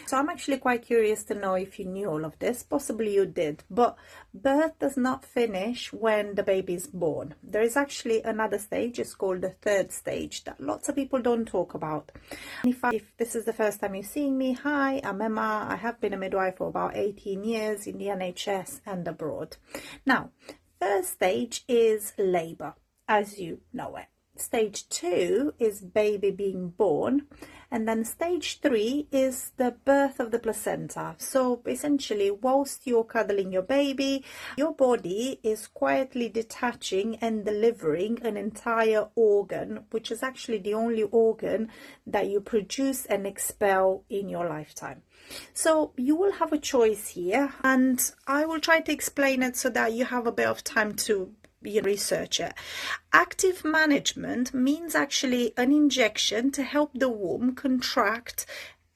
So I'm actually quite curious to know if you knew all of this. Possibly you did, but birth does not finish when the baby is born. There is actually another stage, it's called the third stage, that lots of people don't talk about. And if this is the first time you're seeing me, hi, I'm Emma. I have been a midwife for about 18 years in the NHS and abroad. Now, first stage is labor, as you know it. Stage 2 is baby being born, and then stage 3 is the birth of the placenta. So essentially, whilst you're cuddling your baby, your body is quietly detaching and delivering an entire organ, which is actually the only organ that you produce and expel in your lifetime. So you will have a choice here, and I will try to explain it so that you have a bit of time to research it. Active management means actually an injection to help the womb contract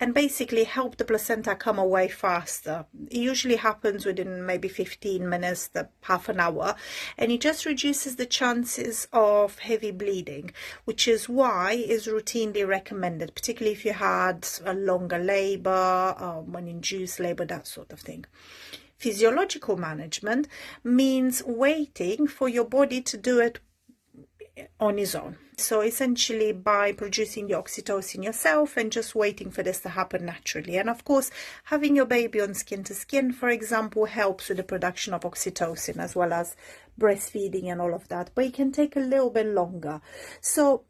and basically help the placenta come away faster. It usually happens within maybe 15 minutes to half an hour, and it just reduces the chances of heavy bleeding, which is why is routinely recommended, particularly if you had a longer labor, an induced labor, that sort of thing. Physiological management means waiting for your body to do it on its own. So essentially by producing the oxytocin yourself and just waiting for this to happen naturally. And of course, having your baby on skin to skin, for example, helps with the production of oxytocin as well as breastfeeding and all of that. But it can take a little bit longer. So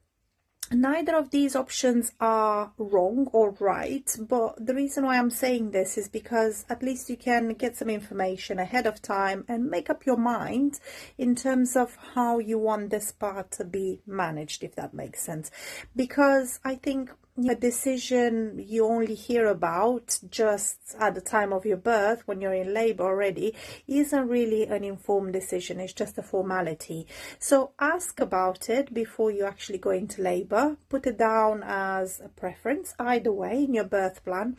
neither of these options are wrong or right, but the reason why I'm saying this is because at least you can get some information ahead of time and make up your mind in terms of how you want this part to be managed, if that makes sense. Because I think a decision you only hear about just at the time of your birth when you're in labor already isn't really an informed decision. It's just a formality. So ask about it before you actually go into labor. Put it down as a preference either way in your birth plan,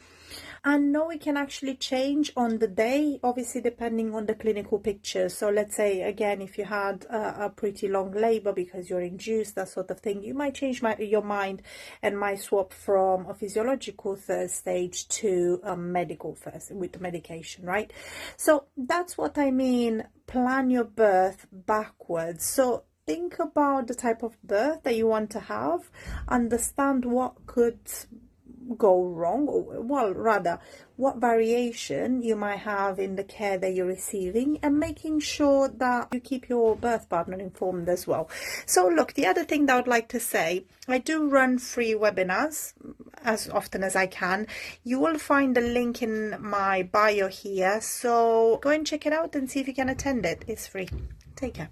and know it can actually change on the day, obviously depending on the clinical picture. So let's say again, if you had a pretty long labor because you're induced, that sort of thing, you might change your mind and might swap from a physiological third stage to a medical first with the medication, right? So that's what I mean, plan your birth backwards. So think about the type of birth that you want to have, understand what could go wrong, or well, rather what variation you might have in the care that you're receiving, and making sure that you keep your birth partner informed as well. So look, the other thing that I would like to say, I do run free webinars as often as I can. You will find the link in my bio here, so go and check it out and see if you can attend it. It's free. Take care.